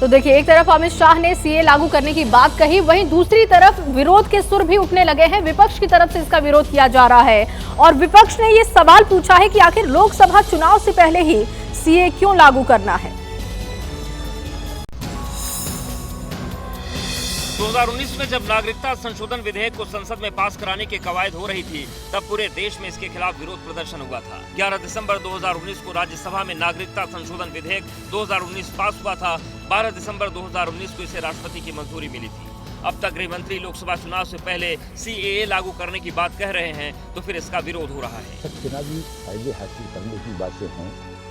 तो देखिए, एक तरफ अमित शाह ने सीए लागू करने की बात कही, वहीं दूसरी तरफ विरोध के सुर भी उठने लगे हैं। विपक्ष की तरफ से इसका विरोध किया जा रहा है और विपक्ष ने ये सवाल पूछा है कि आखिर लोकसभा चुनाव से पहले ही सीए क्यों लागू करना है। 2019 में जब नागरिकता संशोधन विधेयक को संसद में पास कराने की कवायद हो रही थी, तब पूरे देश में इसके खिलाफ विरोध प्रदर्शन हुआ था। 11 दिसंबर 2019 को राज्यसभा में नागरिकता संशोधन विधेयक 2019 पास हुआ था। 12 दिसंबर 2019 को इसे राष्ट्रपति की मंजूरी मिली थी। अब तक गृह मंत्री लोकसभा चुनाव से पहले सीएए लागू करने की बात कह रहे हैं, तो फिर इसका विरोध हो रहा है। चुनावी फायदे हासिल करने की बातें हैं,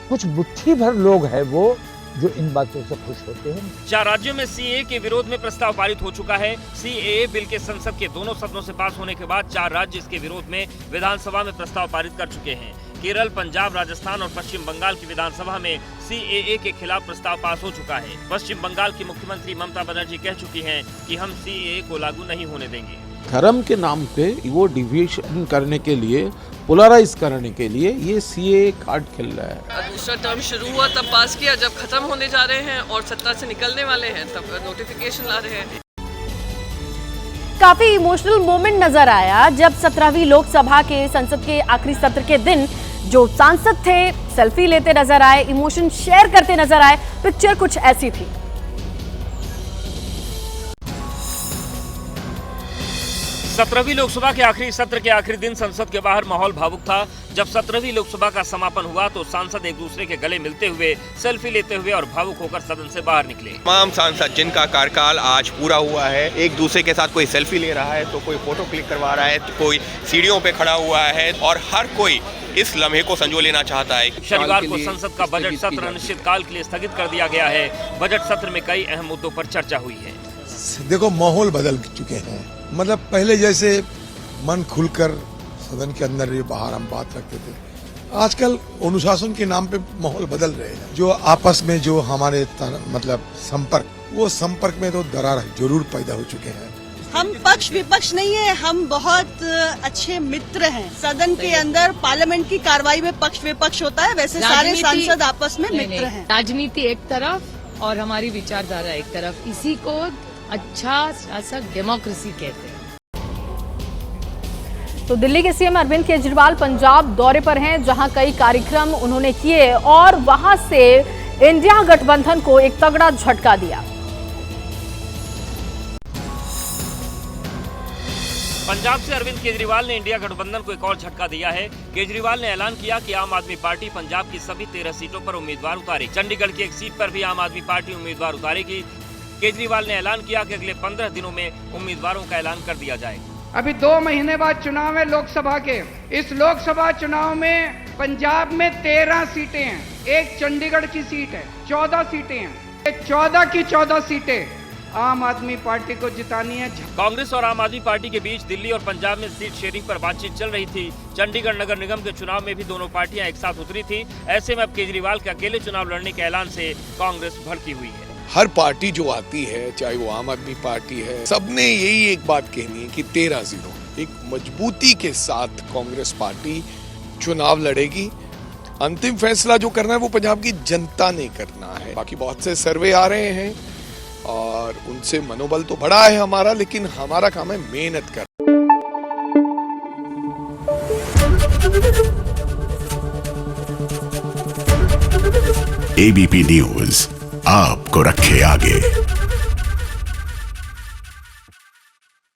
कुछ मुट्ठी भर लोग हैं वो जो इन बातों से खुश होते हैं। 4 राज्यों में सीएए के विरोध में प्रस्ताव पारित हो चुका है। सीएए बिल के संसद के दोनों सदनों से पास होने के बाद 4 राज्य इसके विरोध में विधानसभा में प्रस्ताव पारित कर चुके हैं। केरल, पंजाब, राजस्थान और पश्चिम बंगाल की विधानसभा में सीएए के खिलाफ प्रस्ताव पास हो चुका है। पश्चिम बंगाल की मुख्यमंत्री ममता बनर्जी कह चुकी हैं कि हम सीएए को लागू नहीं होने देंगे। धर्म के नाम पे वो डिविजन करने के लिए, पोलराइज करने के लिए ये सीए कार्ड खेल रहा है। दूसरा टर्म शुरू हुआ तब पास किया, जब खत्म होने जा रहे हैं और सत्ता से निकलने वाले हैं तब नोटिफिकेशन ला रहे हैं। काफी इमोशनल मोमेंट नजर आया जब 17वीं लोकसभा के संसद के आखिरी सत्र के दिन जो सांसद थे सेल्फी लेते नजर आए, इमोशन शेयर करते नजर आए। पिक्चर कुछ ऐसी थी। सत्रहवीं लोकसभा के आखिरी सत्र के आखिरी दिन संसद के बाहर माहौल भावुक था। जब 17वीं लोकसभा का समापन हुआ तो सांसद एक दूसरे के गले मिलते हुए, सेल्फी लेते हुए और भावुक होकर सदन से बाहर निकले। तमाम सांसद जिनका कार्यकाल आज पूरा हुआ है, एक दूसरे के साथ कोई सेल्फी ले रहा है, तो कोई फोटो क्लिक करवा रहा है, तो कोई सीढ़ियों पे खड़ा हुआ है और हर कोई इस लम्हे को संजो लेना चाहता है। शनिवार को संसद का बजट सत्र अनिश्चितकाल के लिए स्थगित कर दिया गया है। बजट सत्र में कई अहम मुद्दों पर चर्चा हुई है। देखो, माहौल बदल चुके हैं। मतलब पहले जैसे मन खुलकर सदन के अंदर या बाहर हम बात रखते थे, आजकल अनुशासन के नाम पे माहौल बदल रहे हैं। जो आपस में जो हमारे मतलब संपर्क, वो संपर्क में तो दरार जरूर पैदा हो चुके हैं। हम पक्ष विपक्ष नहीं है, हम बहुत अच्छे मित्र हैं। सदन के अंदर पार्लियामेंट की कार्रवाई में पक्ष विपक्ष होता है, वैसे सारे सांसद आपस में मित्र हैं। राजनीति एक तरफ और हमारी विचारधारा एक तरफ, इसी को अच्छा शासक डेमोक्रेसी कहते हैं। तो दिल्ली के सीएम अरविंद केजरीवाल पंजाब दौरे पर हैं, जहां कई कार्यक्रम उन्होंने किए और वहां से इंडिया गठबंधन को एक तगड़ा झटका दिया। पंजाब से अरविंद केजरीवाल ने इंडिया गठबंधन को एक और झटका दिया है। केजरीवाल ने ऐलान किया कि आम आदमी पार्टी पंजाब की सभी 13 सीटों पर उम्मीदवार उतारेगी। चंडीगढ़ की एक सीट पर भी आम आदमी पार्टी उम्मीदवार उतारेगी। केजरीवाल ने ऐलान किया कि अगले 15 दिनों में उम्मीदवारों का ऐलान कर दिया जाएगा। अभी 2 महीने बाद चुनाव है लोकसभा के। इस लोकसभा चुनाव में पंजाब में 13 सीटें हैं, एक चंडीगढ़ की सीट है, 14 सीटें हैं। 14 की 14 सीटें आम आदमी पार्टी को जितानी है। कांग्रेस और आम आदमी पार्टी के बीच दिल्ली और पंजाब में सीट शेयरिंग पर बातचीत चल रही थी। चंडीगढ़ नगर निगम के चुनाव में भी दोनों पार्टियां एक साथ उतरी थी। ऐसे में अब केजरीवाल के अकेले चुनाव लड़ने के ऐलान से कांग्रेस भड़की हुई है। हर पार्टी जो आती है, चाहे वो आम आदमी पार्टी है, सबने यही एक बात कहनी है कि 13-0 एक मजबूती के साथ कांग्रेस पार्टी चुनाव लड़ेगी। अंतिम फैसला जो करना है वो पंजाब की जनता ने करना है। बाकी बहुत से सर्वे आ रहे हैं और उनसे मनोबल तो बढ़ा है हमारा, लेकिन हमारा काम है मेहनत कर। एबीपी न्यूज आपको रखे आगे।